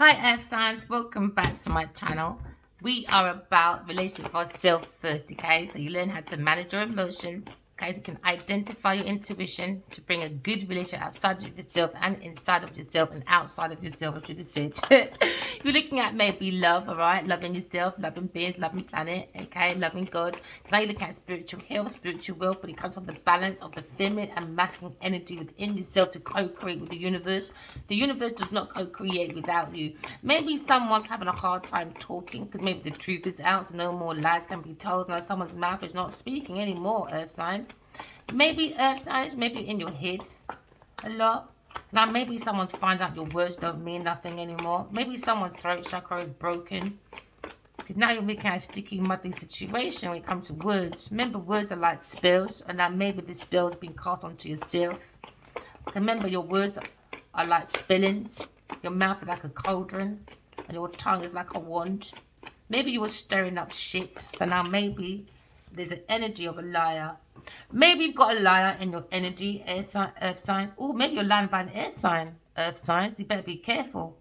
Hi Earth signs, welcome back to my channel. We are about relationship for self first, okay? So you learn how to manage your emotions, okay? So you can identify your intuition to bring a good relationship outside of yourself and inside of yourself and outside of yourself, I should have said. You're looking at maybe love, all right? Loving yourself, loving beings, loving planet, okay? Loving God. Now you're looking at spiritual health, spiritual wealth, but it comes from the balance of the feminine and masculine energy within yourself to co-create with the universe. The universe does not co-create without you. Maybe someone's having a hard time talking because maybe the truth is out, so no more lies can be told. Now someone's mouth is not speaking anymore, earth signs. Maybe earth signs, maybe in your head a lot. Now maybe someone's find out your words don't mean nothing anymore. Maybe someone's throat chakra is broken. Because now you're looking at a sticky, muddy situation when it comes to words. Remember, words are like spells, and now maybe this spell has been cast onto yourself. Remember, your words are like spillings. Your mouth is like a cauldron, and your tongue is like a wand. Maybe you were stirring up shit, so now maybe there's an energy of a liar. Maybe you've got a liar in your energy, earth signs. Or maybe you're lying by an air sign, earth signs. You better be careful.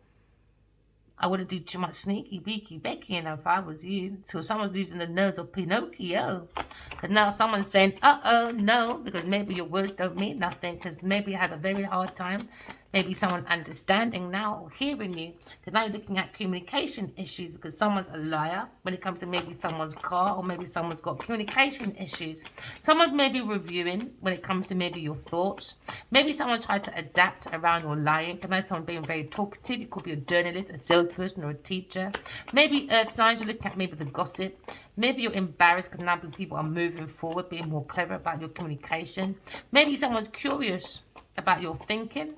I wouldn't do too much sneaky beaky Becky, if I was you. So someone's losing the nose of Pinocchio. Because now someone's saying, uh-oh, no, because maybe your words don't mean nothing. Because maybe you had a very hard time. Maybe someone understanding now or hearing you. Because now you're looking at communication issues because someone's a liar when it comes to maybe someone's car or maybe someone's got communication issues. Someone's maybe reviewing when it comes to maybe your thoughts. Maybe someone tried to adapt around your lying. Because now someone being very talkative. It could be a journalist, a salesperson or a teacher. Maybe earth signs, you're looking at maybe the gossip. Maybe you're embarrassed because now people are moving forward, being more clever about your communication. Maybe someone's curious about your thinking.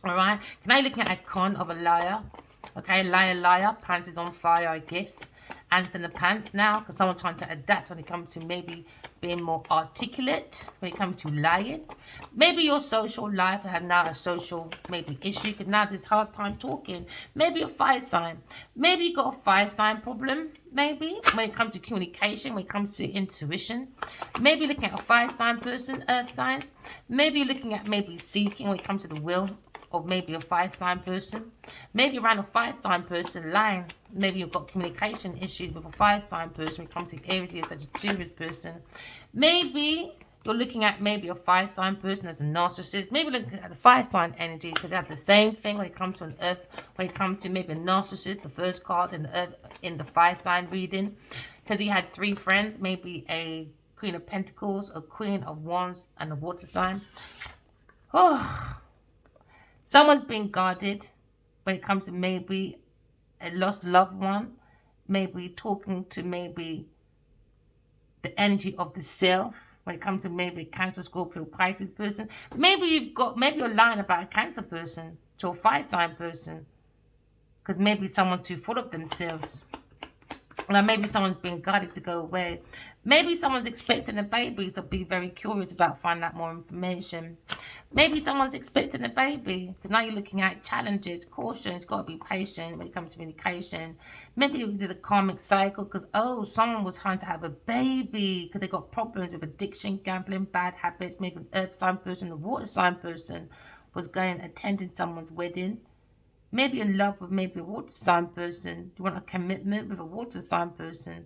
All right, now you're looking at a con of a liar. Okay, liar, liar, pants is on fire, I guess. Ants in the pants now, because someone's trying to adapt when it comes to maybe being more articulate when it comes to lying. Maybe your social life had now a social maybe issue because now there's hard time talking. Maybe a fire sign. Maybe you got a fire sign problem. Maybe when it comes to communication, when it comes to intuition. Maybe looking at a fire sign person, earth signs. Maybe you're looking at maybe seeking when it comes to the will of maybe a fire sign person. Maybe around a fire sign person lying. Maybe you've got communication issues with a fire sign person when it comes to Aries, Sagittarius person. Maybe you're looking at maybe a fire sign person as a narcissist. Maybe looking at the fire sign energy because they have the same thing when it comes to an earth, when it comes to maybe a narcissist, the first card in the earth in the fire sign reading. Because he had 3 friends, maybe a Queen of Pentacles, a Queen of Wands, and a water sign. Oh, someone's being guarded when it comes to maybe a lost loved one, maybe talking to maybe the energy of the self when it comes to maybe a Cancer, Scorpio, Pisces person. Maybe you're lying about a Cancer person to a fire sign person because maybe someone's too full of themselves. Or maybe someone's being guided to go away. Maybe someone's expecting a baby, so be very curious about finding out more information. Maybe someone's expecting a baby, because now you're looking at challenges, caution. It's got to be patient when it comes to communication. Maybe there's a karmic cycle, because, someone was trying to have a baby, because they got problems with addiction, gambling, bad habits. Maybe an earth sign person, a water sign person was attending someone's wedding. Maybe in love with maybe a water sign person. You want a commitment with a water sign person.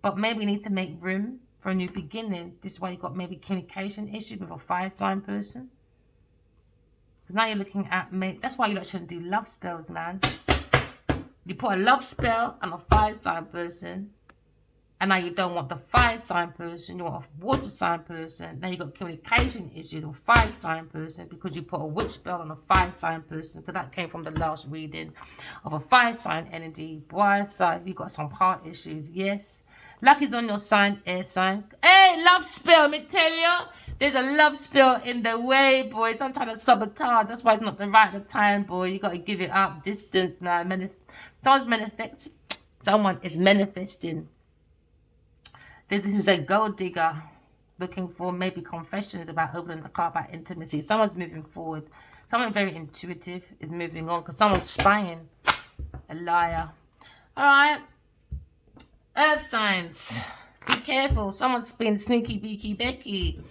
But maybe you need to make room for a new beginning. This is why you've got maybe communication issues with a fire sign person. Because now you're looking at that's why you shouldn't do love spells, man. You put a love spell on a fire sign person. And now you don't want the fire sign person, you want a water sign person. Now you've got communication issues with a fire sign person because you put a witch spell on a fire sign person. Because that came from the last reading of a fire sign energy. Boy, so you've got some heart issues, yes. Luck is on your sign, air sign. Hey, love spell, me tell you. There's a love spell in the way, boy. Some trying to sabotage. That's why it's not the right time, boy. You got to give it up. Distance, man. Someone is manifesting. This is a gold digger looking for maybe confessions about opening the car, about intimacy. Someone's moving forward. Someone very intuitive is moving on because someone's spying. A liar. All right. Earth signs. Be careful. Someone's being sneaky, beaky, Becky.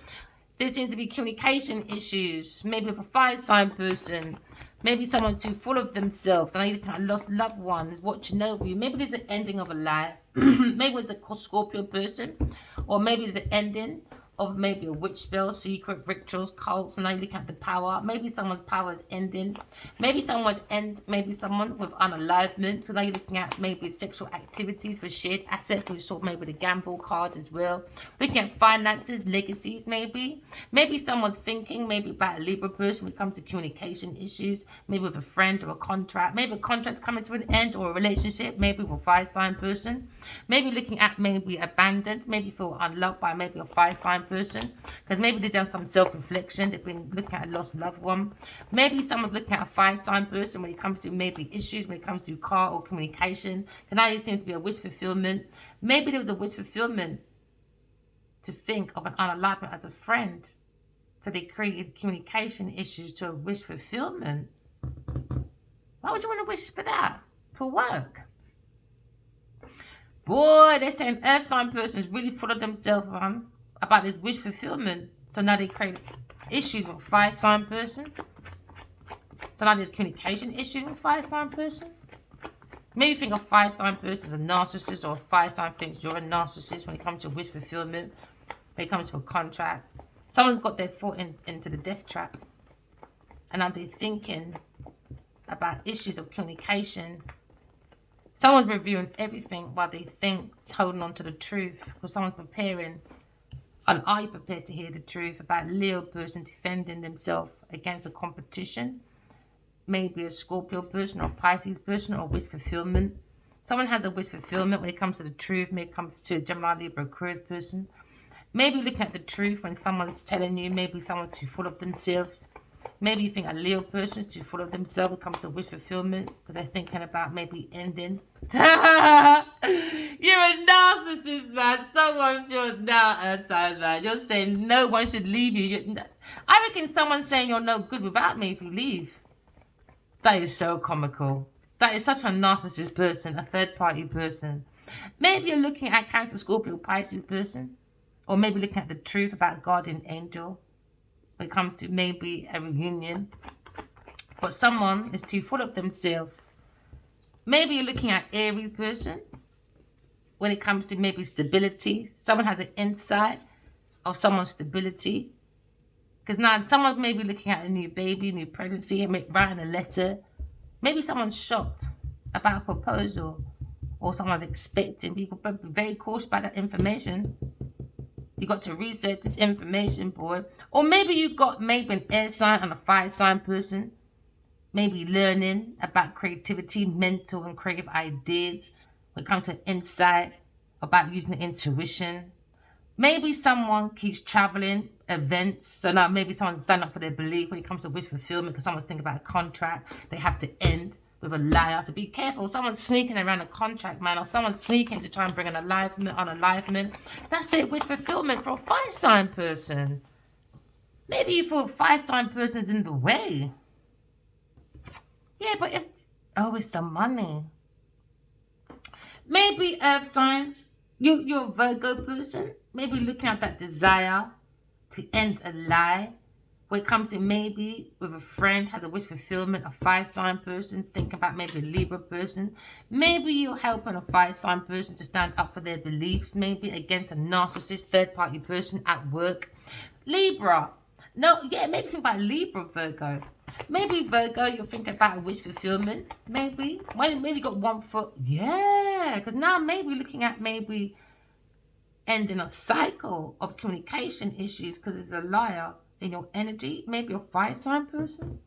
There seems to be communication issues. Maybe with a fire sign person. Maybe someone's too full of themselves. I know you kind of lost loved ones watching over you. Maybe there's an ending of a lie. Maybe it's a Scorpio person, or maybe it's the ending of maybe a witch spell, secret rituals, cults. And now you look at the power. Maybe someone's power is ending. Maybe someone with unalivement. So now you're looking at maybe sexual activities for shared assets. We saw maybe the gamble card as well. Looking at finances, legacies, maybe. Maybe someone's thinking maybe about a Libra person when it comes to communication issues, maybe with a friend or a contract. Maybe a contract's coming to an end, or a relationship, maybe with a fire sign person. Maybe looking at maybe abandoned, maybe feel unloved by maybe a fire sign person, because maybe they've done some self-reflection. They've been looking at a lost loved one. Maybe someone's looking at a fire sign person when it comes to maybe issues when it comes to car or communication. And now it seems to be a wish fulfillment. Maybe there was a wish fulfillment to think of an unalignment as a friend, so they created communication issues to a wish fulfillment. Why would you want to wish for that? For work? Boy, they're saying earth sign person is really full of themselves about this wish fulfillment. So now they create issues with fire sign person. So now there's communication issues with fire sign person. Maybe you think a fire sign person is a narcissist, or a fire sign thinks you're a narcissist when it comes to wish fulfillment, when it comes to a contract. Someone's got their foot into the death trap, and now they're thinking about issues of communication. Someone's reviewing everything while they think, holding on to the truth, because someone's preparing. And are you prepared to hear the truth about a Leo person defending themselves against a competition? Maybe a Scorpio person, or a Pisces person, or wish fulfillment. Someone has a wish fulfillment when it comes to the truth, when it comes to a Gemini, Libra, Aquarius person. Maybe looking at the truth when someone's telling you, maybe someone's too full of themselves. Maybe you think a Leo person is too full of themselves when it comes to wish fulfillment, because they're thinking about maybe ending. You're a narcissist, man. Someone feels now outside, man. You're saying no one should leave you. I reckon someone's saying you're no good without me if you leave. That is so comical. That is such a narcissist person, a third party person. Maybe you're looking at Cancer, Scorpio, Pisces person. Or maybe looking at the truth about a guardian angel when it comes to maybe a reunion. But someone is too full of themselves. Maybe you're looking at Aries person when it comes to maybe stability. Someone has an insight of someone's stability. Because now someone's maybe looking at a new baby, new pregnancy, and writing a letter. Maybe someone's shocked about a proposal, or someone's expecting. People be very cautious about that information. You got to research this information, boy. Or maybe you got maybe an air sign and a fire sign person. Maybe learning about creativity, mental and creative ideas when it comes to insight, about using intuition. Maybe someone keeps traveling, events. So now maybe someone's standing up for their belief when it comes to wish fulfillment, because someone's thinking about a contract they have to end with a liar. So be careful. Someone's sneaking around a contract, man, or someone's sneaking to try and bring an unalivement. That's it, wish fulfillment for a fire sign person. Maybe you feel a fire sign person's in the way. Yeah, but it's the money. Maybe earth signs, you're a Virgo person. Maybe looking at that desire to end a lie. When it comes to maybe with a friend, has a wish fulfillment, a fire sign person, thinking about maybe a Libra person. Maybe you're helping a fire sign person to stand up for their beliefs, maybe against a narcissist third party person at work. Libra. Maybe think about Libra, Virgo. Maybe Virgo, you're thinking about a wish fulfillment. Maybe you got 1 foot. Yeah, because now maybe looking at maybe ending a cycle of communication issues because it's a liar in your energy. Maybe a fire sign person.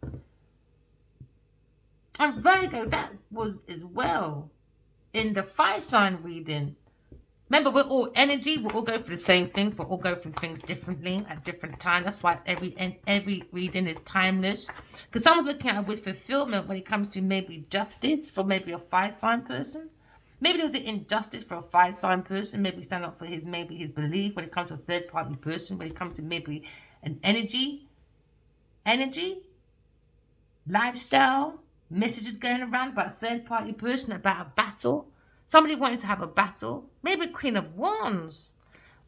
And Virgo, that was as well in the fire sign reading. Remember, we're all energy. We all go through the same things. We all go through things differently at different times. That's why every reading is timeless. Because someone's looking at a wish fulfillment when it comes to maybe justice for maybe a fire sign person. Maybe there was an injustice for a fire sign person. Maybe stand up for his belief when it comes to a third party person. When it comes to maybe an energy, lifestyle, messages going around about a third party person, about a battle. Somebody wanting to have a battle. Maybe Queen of Wands.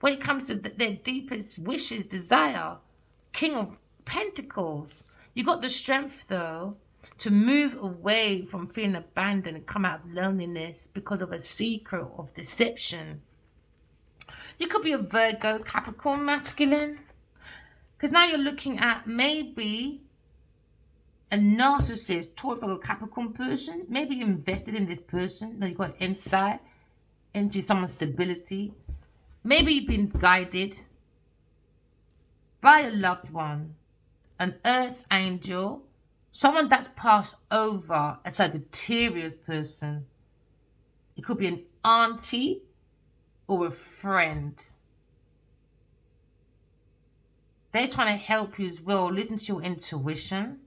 When it comes to their deepest wishes, desire. King of Pentacles. You got the strength though. to move away from feeling abandoned and come out of loneliness because of a secret of deception. You could be a Virgo, Capricorn, masculine. Because now you're looking at maybe a narcissist, Taurus, Virgo, Capricorn person. Maybe you invested in this person. Now you've got insight into someone's stability. Maybe you've been guided by a loved one, an earth angel, someone that's passed over a Sagittarius person. It could be an auntie or a friend. They're trying to help you as well. Listen to your intuition.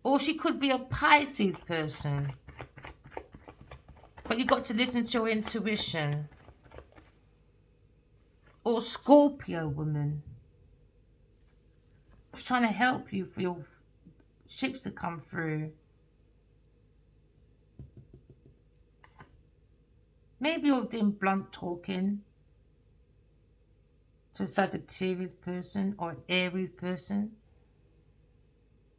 Or she could be a Pisces person. But you've got to listen to your intuition. Or Scorpio woman. She's trying to help you for your ships to come through. Maybe you're doing blunt talking to a Sagittarius person or an Aries person.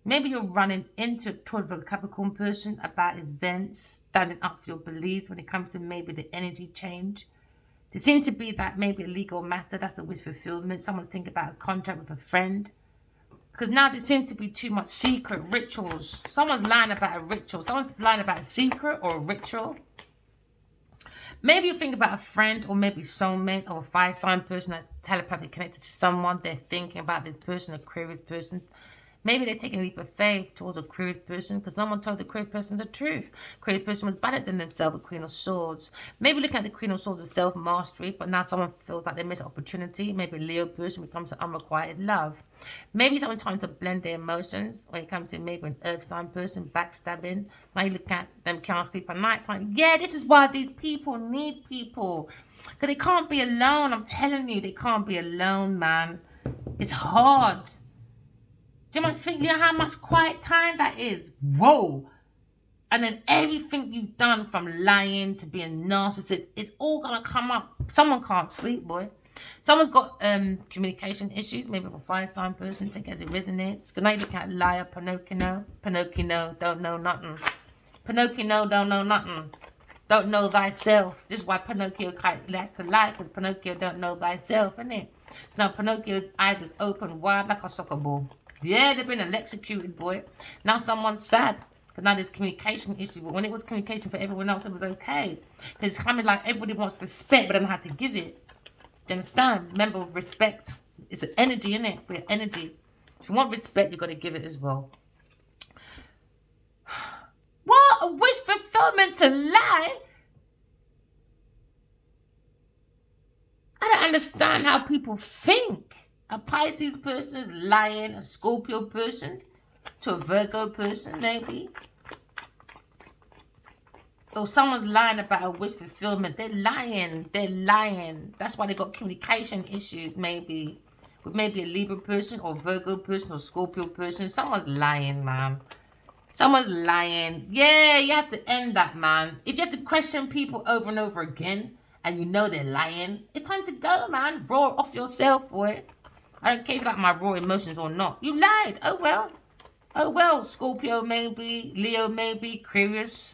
Maybe you're running into a Taurus or Capricorn person about events, standing up for your beliefs when it comes to maybe the energy change. There seems to be that maybe a legal matter, that's a wish fulfillment. Someone's thinking about a contract with a friend. Because now there seems to be too much secret rituals. Someone's lying about a ritual. Someone's lying about a secret or a ritual. Maybe you think about a friend or maybe soulmates or a fire sign person that's telepathically connected to someone. They're thinking about this person, a Aquarius person. Maybe they're taking a leap of faith towards a Aquarius person because someone told the Aquarius person the truth. Aquarius person was balancing themselves, a Queen of Swords. Maybe looking at the Queen of Swords with self-mastery, but now someone feels like they missed an opportunity. Maybe a Leo person becomes an unrequited love. Maybe someone trying to blend their emotions when it comes to maybe an earth sign person, backstabbing. Now you look at them, can't sleep at night time. Yeah, this is why these people need people. Because they can't be alone. I'm telling you, they can't be alone, man. It's hard. You must think, you know how much quiet time that is? Whoa. And then everything you've done from lying to being narcissist, it's all going to come up. Someone can't sleep, boy. Someone's got communication issues, maybe with a fire sign person, take it as it resonates. Because now you look at liar, Pinocchio. Pinocchio don't know nothing. Pinocchio don't know nothing. Don't know thyself. This is why Pinocchio likes to lie, because Pinocchio don't know thyself, isn't it? Now Pinocchio's eyes is open wide like a soccer ball. Yeah, they've been electrocuted, boy. Now someone's sad. Because now there's communication issues. But when it was communication for everyone else, it was okay. Because it's kind of like everybody wants respect, but they don't know how to give it. Do you understand? Remember, respect. It's an energy, isn't it? We're energy. If you want respect, you've got to give it as well. What? A wish fulfillment to lie? I don't understand how people think. A Pisces person is lying, a Scorpio person to a Virgo person, maybe. Or someone's lying about a wish fulfillment. They're lying. They're lying. That's why they got communication issues, maybe. With maybe a Libra person or Virgo person or Scorpio person. Someone's lying, man. Someone's lying. Yeah, you have to end that, man. If you have to question people over and over again and you know they're lying, it's time to go, man. Roar off yourself, boy. I don't care if you like my raw emotions or not. You lied. Oh, well. Oh, well. Scorpio, maybe. Leo, maybe. Aquarius,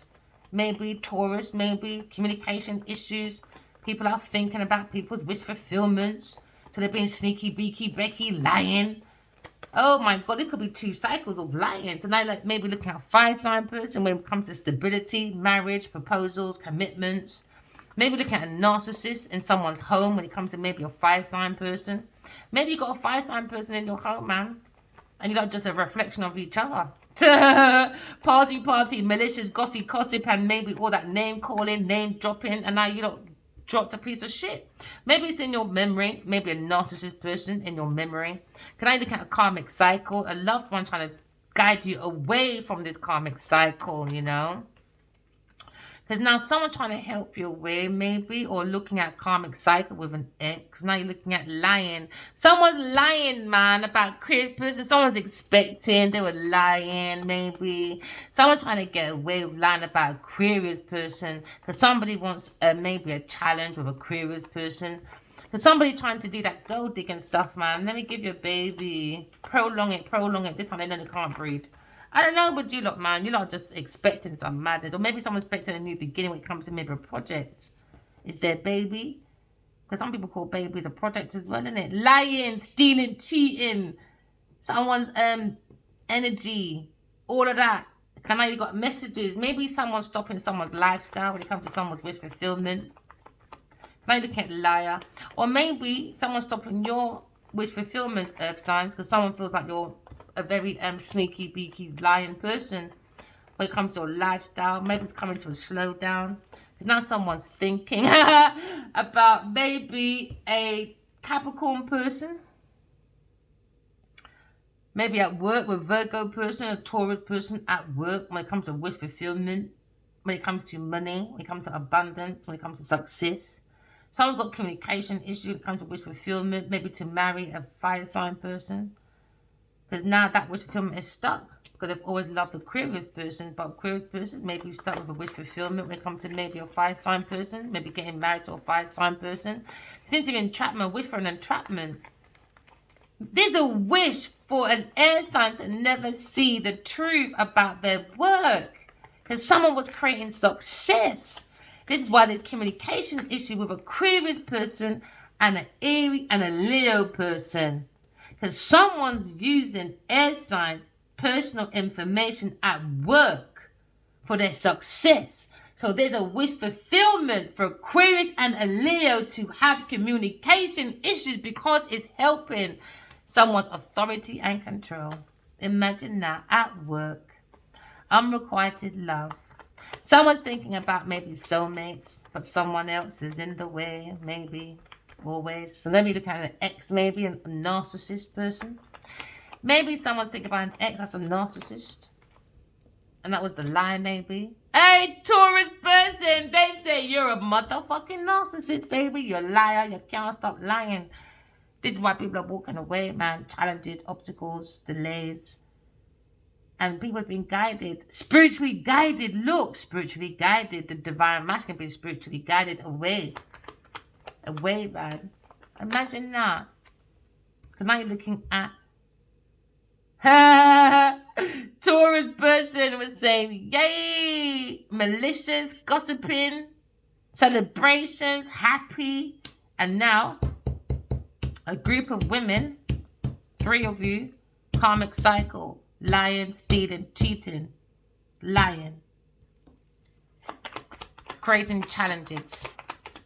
maybe. Taurus, maybe. Communication issues. People are thinking about people's wish fulfillments. So they're being sneaky, beaky, Becky, lying. Oh, my God. It could be 2 cycles of lying. So now, like, maybe looking at a fire sign person when it comes to stability, marriage, proposals, commitments. Maybe looking at a narcissist in someone's home when it comes to maybe a fire sign person. Maybe you got a fire sign person in your home, man. And you're not just a reflection of each other. Party, malicious, gossip, and maybe all that name calling, name dropping, and now you don't dropped a piece of shit. Maybe it's in your memory. Maybe a narcissist person in your memory. Can I look at a karmic cycle? A loved one trying to guide you away from this karmic cycle, you know? Because now someone trying to help you away, maybe, or looking at karmic cycle with an ex. Now you're looking at lying. Someone's lying, man, about Chris person. Someone's expecting. They were lying, maybe. Someone trying to get away with lying about Aquarius person. Because somebody wants maybe a challenge with Aquarius person. Because somebody trying to do that gold digging stuff, man. Let me give you a baby. Prolong it. This time they know they can't breathe. I don't know about you lot, man. You lot are just expecting some madness. Or maybe someone's expecting a new beginning when it comes to maybe a project. Is their baby? Because some people call babies a project as well, isn't it? Lying, stealing, cheating. Someone's energy. All of that. And now you got messages. Maybe someone's stopping someone's lifestyle when it comes to someone's wish fulfillment. Maybe looking at liar. Or maybe someone's stopping your wish fulfillment, earth signs, because someone feels like you're a very sneaky, beaky, lying person when it comes to your lifestyle. Maybe it's coming to a slowdown. Now someone's thinking about maybe a Capricorn person. Maybe at work with Virgo person, a Taurus person at work when it comes to wish fulfillment, when it comes to money, when it comes to abundance, when it comes to success. Someone's got communication issues when it comes to wish fulfillment, maybe to marry a fire sign person. Because now that wish fulfillment is stuck. Because they've always loved the Aquarius person, but Aquarius person may be stuck with a wish fulfillment when it comes to maybe a fire sign person, maybe getting married to a fire sign person. Seems to be entrapment, wish for an entrapment. There's a wish for an air sign to never see the truth about their work. Because someone was creating success. This is why there's communication issue with a Aquarius person and an Aries and a Leo person. Because someone's using air signs, personal information at work for their success. So there's a wish fulfillment for Aquarius and a Leo to have communication issues because it's helping someone's authority and control. Imagine that at work. Unrequited love. Someone's thinking about maybe soulmates, but someone else is in the way, maybe, always. So let me look at an ex, maybe a narcissist person. Maybe someone's thinking about an ex that's a narcissist. And that was the lie, maybe. Hey, Taurus person, they say you're a motherfucking narcissist, baby. You're a liar. You can't stop lying. This is why people are walking away, man. Challenges, obstacles, delays. And people have been guided. Spiritually guided. Look, spiritually guided. The divine masculine being spiritually guided away. Away, man. Imagine that. So now you're looking at Taurus person was saying, yay, malicious, gossiping, celebrations, happy. And now a group of women, 3 of you, karmic cycle, lying, stealing, cheating, lying, creating challenges.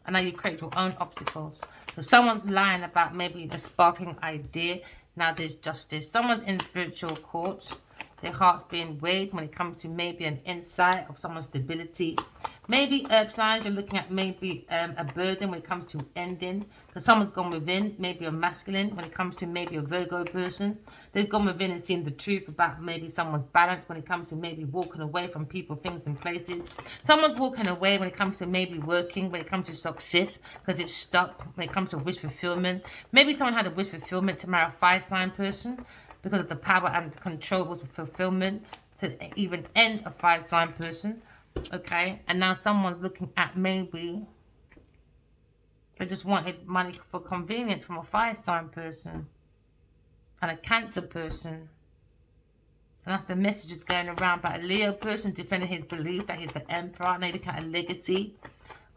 And now you create your own obstacles. So someone's lying about maybe a sparking idea. Now there's justice. Someone's in spiritual court. Their heart's being weighed when it comes to maybe an insight of someone's stability. Maybe earth signs, you're looking at maybe a burden when it comes to ending. Because someone's gone within, maybe a masculine, when it comes to maybe a Virgo person. They've gone within and seen the truth about maybe someone's balance when it comes to maybe walking away from people, things and places. Someone's walking away when it comes to maybe working, when it comes to success, because it's stuck when it comes to wish fulfillment. Maybe someone had a wish fulfillment to marry a fire sign person because of the power and control of fulfillment to even end a fire sign person. Okay, and now someone's looking at maybe they just wanted money for convenience from a fire sign person and a Cancer person. And that's the messages going around about a Leo person defending his belief that he's the emperor. And they look at a legacy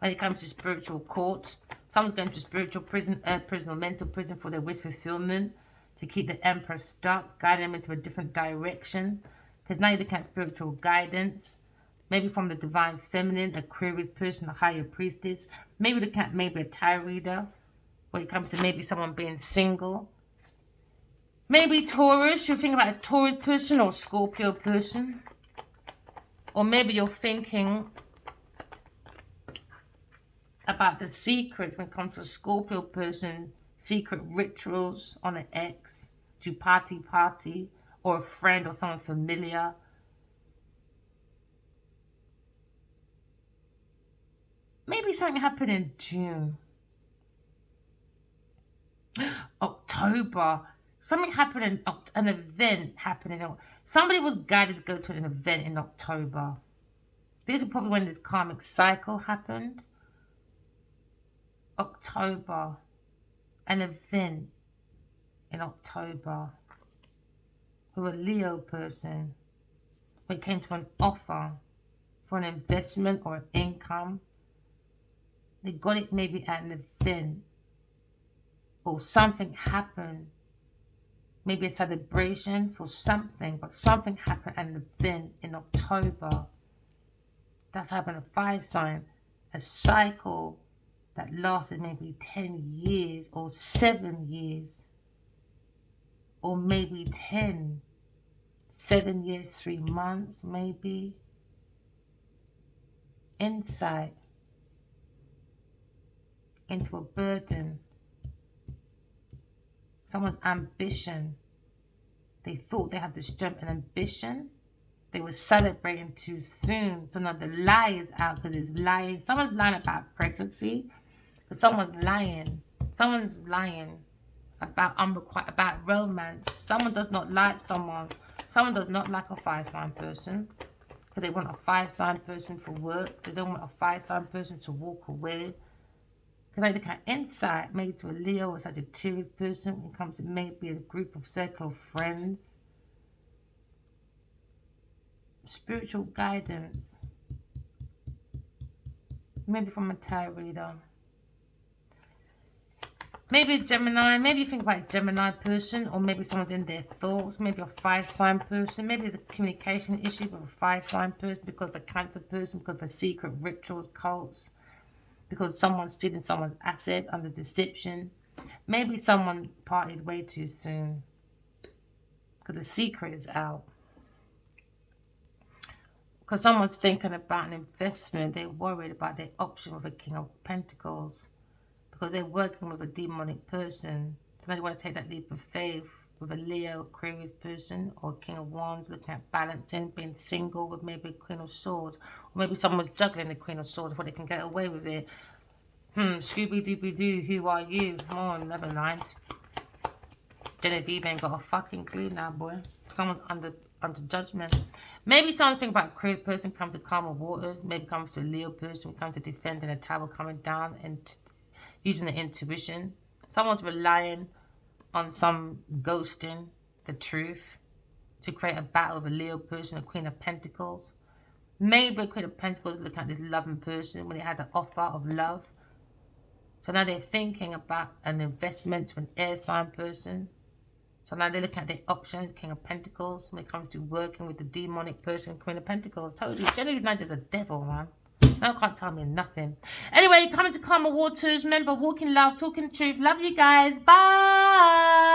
when it comes to spiritual court. Someone's going to spiritual prison, earth prison or mental prison for their wish fulfillment to keep the emperor stuck, guiding them into a different direction. Because now you're looking at spiritual guidance. Maybe from the divine feminine, Aquarius person, a higher priestess. Maybe look at maybe a tarot reader when it comes to maybe someone being single. Maybe Taurus, you're thinking about a Taurus person or Scorpio person. Or maybe you're thinking about the secrets when it comes to a Scorpio person, secret rituals on an ex, to party, or a friend or someone familiar. Maybe something happened in June. October. Something happened in an event happened in somebody was guided to go to an event in October. This is probably when this karmic cycle happened. October. An event in October with a Leo person. when it came to an offer for an investment or an income. They got it maybe at an event, or something happened, maybe a celebration for something, but something happened at an event in October. That's happened a fire sign, a cycle that lasted maybe 10 years or 7 years, or maybe 7 years, 3 months, maybe. Insight into a burden, someone's ambition. They thought they had the strength and ambition. They were celebrating too soon. So now the lie is out because it's lying. Someone's lying about pregnancy, but someone's lying. Someone's lying about romance. Someone does not like someone. Someone does not like a fire sign person because they want a fire sign person for work. They don't want a fire sign person to walk away. Because they look at insight, maybe to a Leo or Sagittarius person when it comes to maybe a group of circle of friends. Spiritual guidance. Maybe from a tarot reader. Maybe a Gemini. Maybe you think about a Gemini person, or maybe someone's in their thoughts. Maybe a fire sign person. Maybe there's a communication issue with a fire sign person because of a Cancer person, because of secret rituals, cults, because someone's stealing someone's assets under deception. Maybe someone partied way too soon because the secret is out. Because someone's thinking about an investment, they're worried about their option with a King of Pentacles. Because they're working with a demonic person. So they want to take that leap of faith with a Leo, Aquarius person, or King of Wands, looking at balancing, being single with maybe a Queen of Swords. Or maybe someone's juggling the Queen of Swords before they can get away with it. Scooby-Dooby-Doo, who are you? Come on, never mind. Genevieve ain't got a fucking clue now, boy. Someone's under judgment. Maybe something about a Aquarius person comes to calmer waters. Maybe comes to a Leo person, comes to defending a tower coming down and using the intuition. Someone's relying on some ghosting, the truth, to create a battle with a Leo person, a Queen of Pentacles. Maybe a Queen of Pentacles looking at this loving person when they had the offer of love. So now they're thinking about an investment to an air sign person. So now they're looking at their options, King of Pentacles, when it comes to working with the demonic person, Queen of Pentacles. Told you, generally not just a devil, man. Now can't tell me nothing. Anyway, coming to calmer waters. Remember, walking love, talking truth. Love you guys. Bye.